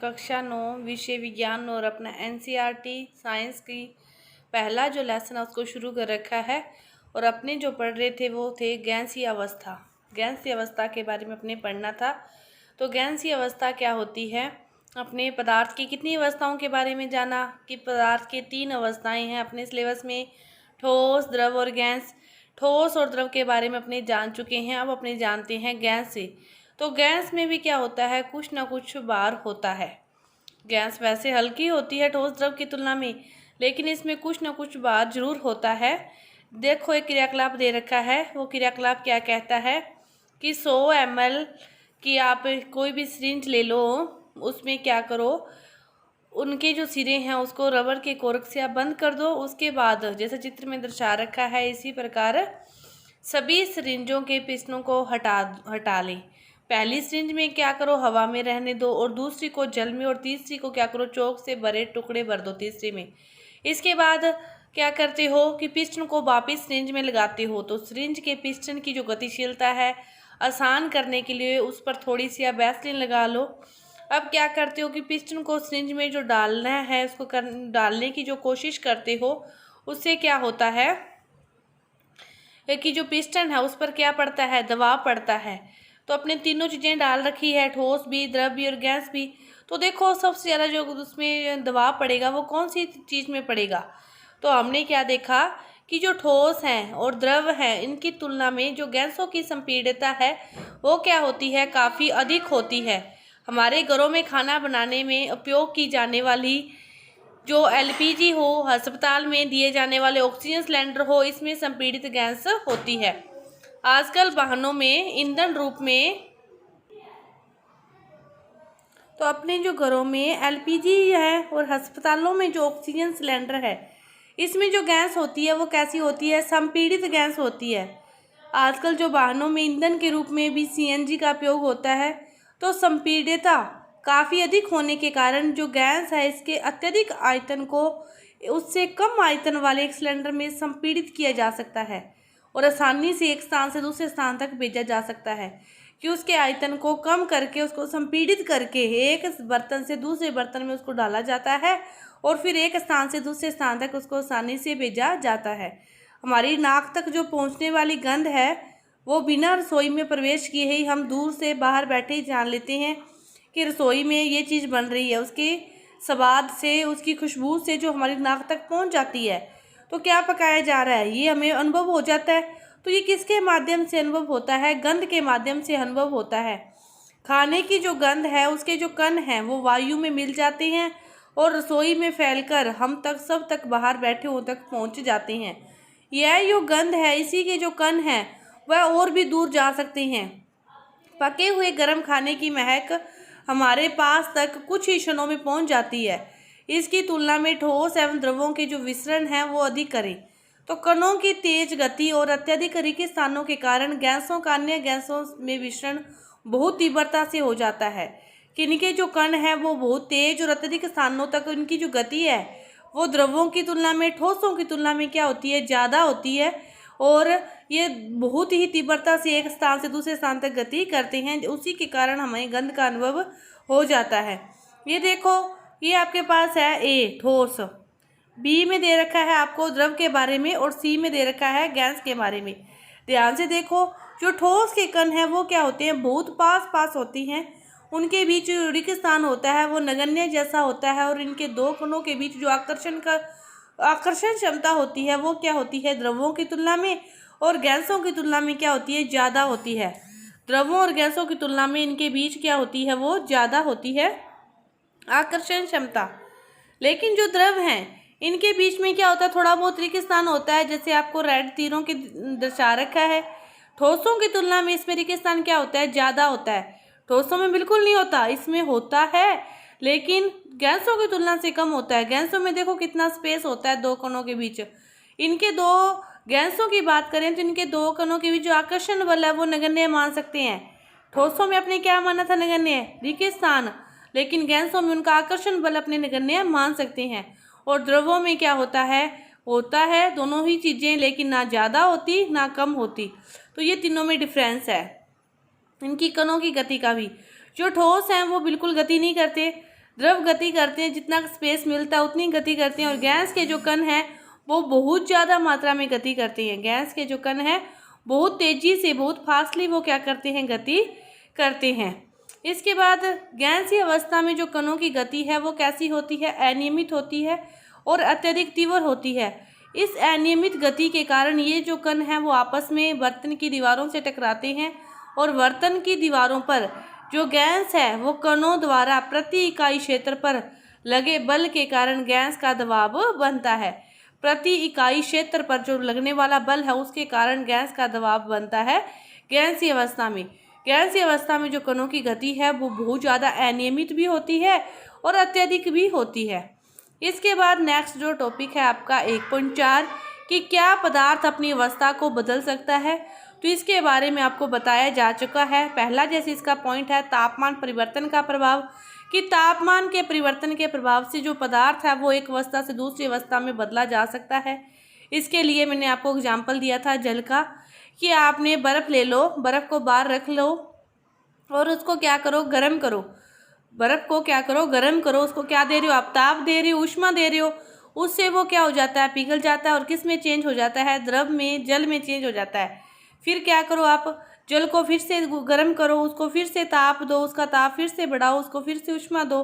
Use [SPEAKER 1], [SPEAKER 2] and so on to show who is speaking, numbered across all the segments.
[SPEAKER 1] कक्षा 9 विषय विज्ञान और अपना एनसीईआरटी साइंस की पहला जो लेसन है उसको शुरू कर रखा है। और अपने जो पढ़ रहे थे वो थे गैसीय अवस्था। गैसीय अवस्था के बारे में अपने पढ़ना था। तो गैसीय अवस्था क्या होती है, अपने पदार्थ की कितनी अवस्थाओं के बारे में जाना कि पदार्थ के 3 अवस्थाएं हैं अपने सिलेबस में, ठोस, द्रव और गैस। ठोस और द्रव के बारे में अपने जान चुके हैं, अब अपने जानते हैं गैस से। तो गैस में भी क्या होता है, कुछ ना कुछ भार होता है। गैस वैसे हल्की होती है ठोस द्रव की तुलना में, लेकिन इसमें कुछ ना कुछ भार जरूर होता है। देखो एक क्रियाकलाप दे रखा है, वो क्रियाकलाप क्या कहता है कि 100 ml की आप कोई भी सिरिंज ले लो, उसमें क्या करो, उनके जो सिरे हैं उसको रबर के कोर्क से आप बंद कर दो। उसके बाद जैसे चित्र में दर्शा रखा है इसी प्रकार सभी सिरिंजों के पिस्टनों को हटा लें। पहली सिरिंज में क्या करो, हवा में रहने दो, और दूसरी को जल में, और तीसरी को क्या करो, चौक से भरे टुकड़े भर दो तीसरी में। इसके बाद क्या करते हो कि पिस्टन को वापिस सिरिंज में लगाते हो। तो सिरिंज के पिस्टन की जो गतिशीलता है आसान करने के लिए उस पर थोड़ी सी आप वैसलीन लगा लो। अब क्या करते हो कि पिस्टन को सिरिंज में जो डालना है उसको डालने की जो कोशिश करते हो, उससे क्या होता है कि जो पिस्टन है उस पर क्या पड़ता है, दबाव पड़ता है। तो अपने तीनों चीज़ें डाल रखी है, ठोस भी, द्रव भी और गैस भी। तो देखो सबसे ज़्यादा जो उसमें दबाव पड़ेगा वो कौन सी चीज़ में पड़ेगा। तो हमने क्या देखा कि जो ठोस हैं और द्रव हैं इनकी तुलना में जो गैसों की संपीड़ितता है वो क्या होती है, काफ़ी अधिक होती है। हमारे घरों में खाना बनाने में उपयोग की जाने वाली जो एलपीजी हो, अस्पताल में दिए जाने वाले ऑक्सीजन सिलेंडर हो, इसमें संपीड़ित गैस होती है। आजकल वाहनों में ईंधन रूप में, तो अपने जो घरों में एलपीजी है और अस्पतालों में जो ऑक्सीजन सिलेंडर है इसमें जो गैस होती है वो कैसी होती है, संपीड़ित गैस होती है। आजकल जो वाहनों में ईंधन के रूप में भी सीएनजी का उपयोग होता है, तो संपीड़ितता काफ़ी अधिक होने के कारण जो गैस है इसके अत्यधिक आयतन को उससे कम आयतन वाले एक सिलेंडर में संपीड़ित किया जा सकता है और आसानी से एक स्थान से दूसरे स्थान तक भेजा जा सकता है कि उसके आयतन को कम करके उसको संपीड़ित करके एक बर्तन से दूसरे बर्तन में उसको डाला जाता है और फिर एक स्थान से दूसरे स्थान तक उसको आसानी से भेजा जाता है। हमारी नाक तक जो पहुंचने वाली गंध है वो बिना रसोई में प्रवेश किए ही हम दूर से बाहर बैठे ही जान लेते हैं कि रसोई में ये चीज़ बन रही है। उसके स्वाद से, उसकी खुशबू से जो हमारी नाक तक पहुंच जाती है, तो क्या पकाया जा रहा है ये हमें अनुभव हो जाता है। तो ये किसके माध्यम से अनुभव होता है, गंध के माध्यम से अनुभव होता है। खाने की जो गंध है उसके जो कण हैं वो वायु में मिल जाते हैं और रसोई में फैलकर हम तक, सब तक, बाहर बैठे हो तक पहुंच जाते हैं। यह जो गंध है इसी के जो कण हैं वह और भी दूर जा सकते हैं। पके हुए गर्म खाने की महक हमारे पास तक कुछ ही क्षणों में पहुंच जाती है। इसकी तुलना में ठोस एवं द्रवों के जो विसरण हैं वो अधिक करें। तो कणों की तेज गति और अत्यधिक रिक्त स्थानों के कारण गैसों का अन्य गैसों में विसरण बहुत तीव्रता से हो जाता है। किनके जो कण हैं वो बहुत तेज और अत्यधिक स्थानों तक उनकी जो गति है वो द्रवों की तुलना में, ठोसों की तुलना में क्या होती है, ज़्यादा होती है और ये बहुत ही तीव्रता से एक स्थान से दूसरे स्थान तक गति करते हैं। उसी के कारण हमें गंध का अनुभव हो जाता है। ये देखो, ये आपके पास है ए ठोस, बी में दे रखा है आपको द्रव के बारे में और सी में दे रखा है गैस के बारे में। ध्यान से देखो, जो ठोस के कण हैं वो क्या होते हैं, बहुत पास पास होती हैं। उनके बीच जो रिक्त स्थान होता है वो नगण्य जैसा होता है और इनके दो कणों के बीच जो आकर्षण क्षमता होती है वो क्या होती है, द्रवों की तुलना में और गैसों की तुलना में क्या होती है, ज़्यादा होती है। द्रवों और गैसों की तुलना में इनके बीच क्या होती है, वो ज़्यादा होती है आकर्षण क्षमता। लेकिन जो द्रव हैं इनके बीच में क्या होता है, थोड़ा बहुत रिक्त स्थान होता है, जैसे आपको रेड तीरों के दर्शा रखा है। ठोसों की तुलना में इसमें रिक्त स्थान क्या होता है, ज़्यादा होता है। ठोसों में बिल्कुल नहीं होता, इसमें होता है लेकिन गैसों की तुलना से कम होता है। गैसों में देखो कितना स्पेस होता है दो कणों के बीच। इनके दो गैसों की बात करें तो इनके दो कणों के बीच जो आकर्षण बल है वो नगण्य मान सकते हैं। ठोसों में अपने क्या माना था, नगण्य, रिक्त स्थान, लेकिन गैसों में उनका आकर्षण बल अपने नगण्य मान सकते हैं। और द्रवों में क्या होता है दोनों ही चीज़ें, लेकिन ना ज़्यादा होती ना कम होती। तो ये तीनों में डिफरेंस है। इनकी कणों की गति का भी, जो ठोस हैं वो बिल्कुल गति नहीं करते, द्रव गति करते हैं, जितना स्पेस मिलता है उतनी गति करते हैं। और गैस के जो कण हैं वो बहुत ज़्यादा मात्रा में गति करते हैं। गैस के जो कण हैं बहुत तेज़ी से, बहुत फास्टली वो क्या करते हैं, गति करते हैं। इसके बाद गैसीय अवस्था में जो कणों की गति है वो कैसी होती है, अनियमित होती है और अत्यधिक तीव्र होती है। इस अनियमित गति के कारण ये जो कण हैं वो आपस में बर्तन की दीवारों से टकराते हैं और बर्तन की दीवारों पर जो गैस है वो कणों द्वारा प्रति इकाई क्षेत्र पर लगे बल के कारण गैस का दबाव बनता है। प्रति इकाई क्षेत्र पर जो लगने वाला बल है उसके कारण गैस का दबाव बनता है गैसीय अवस्था में। गैसीय अवस्था में जो कणों की गति है वो बहुत ज़्यादा अनियमित भी होती है और अत्यधिक भी होती है। इसके बाद नेक्स्ट जो टॉपिक है आपका 1.4 कि क्या पदार्थ अपनी अवस्था को बदल सकता है, तो इसके बारे में आपको बताया जा चुका है। पहला जैसे इसका पॉइंट है तापमान परिवर्तन का प्रभाव, कि तापमान के परिवर्तन के प्रभाव से जो पदार्थ है वो एक अवस्था से दूसरी अवस्था में बदला जा सकता है। इसके लिए मैंने आपको एग्जाम्पल दिया था जल का, कि आपने बर्फ़ ले लो, बर्फ़ को बाहर रख लो और उसको क्या करो, गर्म करो। बर्फ़ को क्या करो, गर्म करो। उसको क्या दे रहे हो आप, ताप दे रहे हो, ऊष्मा दे रहे हो। उससे वो क्या हो जाता है, पिघल जाता है और किस में चेंज हो जाता है, द्रव में, जल में चेंज हो जाता है। फिर क्या करो आप, जल को फिर से गर्म करो, उसको फिर से ताप दो, उसका ताप फिर से बढ़ाओ, उसको फिर से ऊष्मा दो,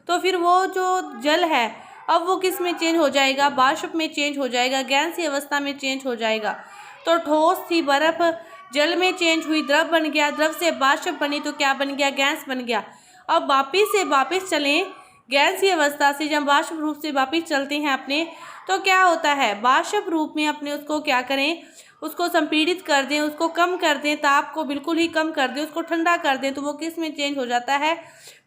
[SPEAKER 1] तो फिर वो जो जल है अब वो किस में चेंज हो जाएगा, वाष्प में चेंज हो जाएगा, गैसीय अवस्था में चेंज हो जाएगा। तो ठोस थी बर्फ़, जल में चेंज हुई, द्रव बन गया, द्रव से वाष्प बनी तो क्या बन गया, गैस बन गया। अब वापिस चलें गैसीय अवस्था से, जब वाष्प रूप से वापिस चलते हैं अपने, तो क्या होता है, वाष्प रूप में अपने उसको क्या करें, उसको संपीड़ित कर दें, उसको कम कर दें, ताप को बिल्कुल ही कम कर दें, उसको ठंडा कर दें, तो वो किस में चेंज हो जाता है,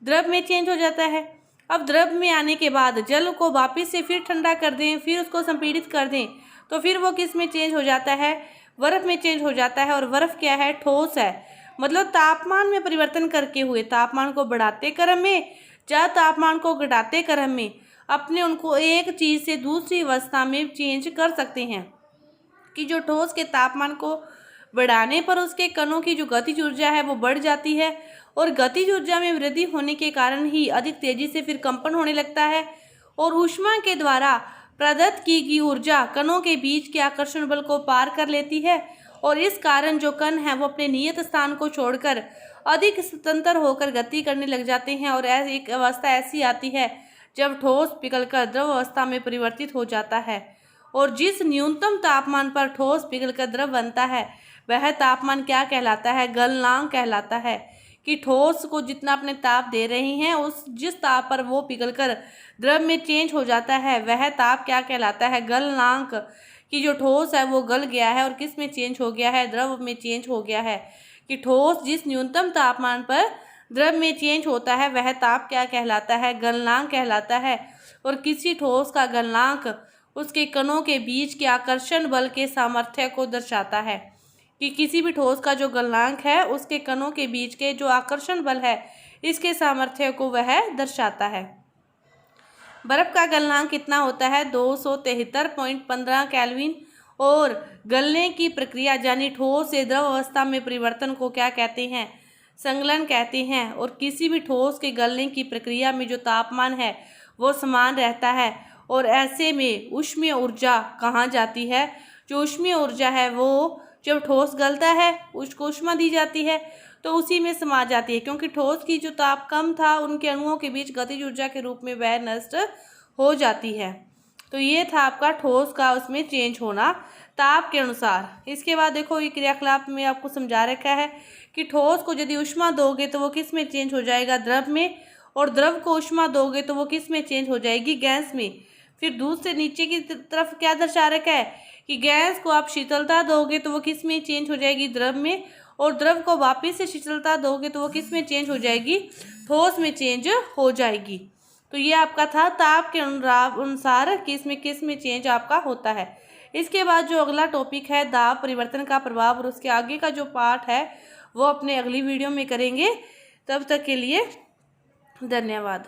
[SPEAKER 1] द्रव में चेंज हो जाता है। अब द्रव में आने के बाद जल को वापिस से फिर ठंडा कर दें, फिर उसको संपीड़ित कर दें, तो फिर वो किस में चेंज हो जाता है, बर्फ़ में चेंज हो जाता है। और बर्फ़ क्या है, ठोस है। मतलब तापमान में परिवर्तन करके हुए, तापमान को बढ़ाते क्रम में या तापमान को घटाते क्रम में अपने उनको एक चीज़ से दूसरी अवस्था में चेंज कर सकते हैं। कि जो ठोस के तापमान को बढ़ाने पर उसके कणों की जो गतिज ऊर्जा है वो बढ़ जाती है और गतिज ऊर्जा में वृद्धि होने के कारण ही अधिक तेजी से फिर कंपन होने लगता है और ऊष्मा के द्वारा प्रदत्त की गई ऊर्जा कणों के बीच के आकर्षण बल को पार कर लेती है और इस कारण जो कण हैं वो अपने नियत स्थान को छोड़कर अधिक स्वतंत्र होकर गति करने लग जाते हैं और एक अवस्था ऐसी आती है जब ठोस पिघलकर द्रव अवस्था में परिवर्तित हो जाता है। और जिस न्यूनतम तापमान पर ठोस पिघलकर द्रव बनता है वह तापमान क्या कहलाता है, गलनांक कहलाता है। कि ठोस को जितना अपने ताप दे रहे हैं उस जिस ताप पर वो पिघलकर द्रव में चेंज हो जाता है वह ताप क्या कहलाता है, गलनांक। कि जो ठोस है वो गल गया है और किस में चेंज हो गया है, द्रव में चेंज हो गया है। कि ठोस जिस न्यूनतम तापमान पर द्रव में चेंज होता है वह ताप क्या कहलाता है, गलनांक कहलाता है। और किसी ठोस का गलनांक उसके कणों के बीच के आकर्षण बल के सामर्थ्य को दर्शाता है। कि किसी भी ठोस का जो गलनांक है उसके कणों के बीच के जो आकर्षण बल है इसके सामर्थ्य को वह दर्शाता है। बर्फ़ का गलनांक कितना होता है, 273.15 केल्विन। और गलने की प्रक्रिया यानी ठोस से द्रव अवस्था में परिवर्तन को क्या कहते हैं, संगलन कहते हैं। और किसी भी ठोस के गलने की प्रक्रिया में जो तापमान है वो समान रहता है और ऐसे में ऊष्मीय ऊर्जा कहाँ जाती है, जो ऊष्मीय ऊर्जा है वो जब ठोस गलता है उसको ऊष्मा दी जाती है तो उसी में समा जाती है, क्योंकि ठोस की जो ताप कम था उनके अणुओं के बीच गतिज ऊर्जा के रूप में वह नष्ट हो जाती है। तो ये था आपका ठोस का उसमें चेंज होना ताप के अनुसार। इसके बाद देखो ये क्रियाकलाप में आपको समझा रखा है कि ठोस को यदि ऊष्मा दोगे तो वो किस में चेंज हो जाएगा, द्रव में। और द्रव को ऊष्मा दोगे तो वो किस में चेंज हो जाएगी, गैस में। फिर दूध से नीचे की तरफ क्या दर्शा रखा है कि गैस को आप शीतलता दोगे तो वो किस में चेंज हो जाएगी, द्रव में। और द्रव को वापस से शीतलता दोगे तो वो किस में चेंज हो जाएगी, ठोस में चेंज हो जाएगी। तो ये आपका था ताप के अनुसार किस में चेंज आपका होता है। इसके बाद जो अगला टॉपिक है दाब परिवर्तन का प्रभाव, और उसके आगे का जो पार्ट है वो अपने अगली वीडियो में करेंगे। तब तक के लिए धन्यवाद।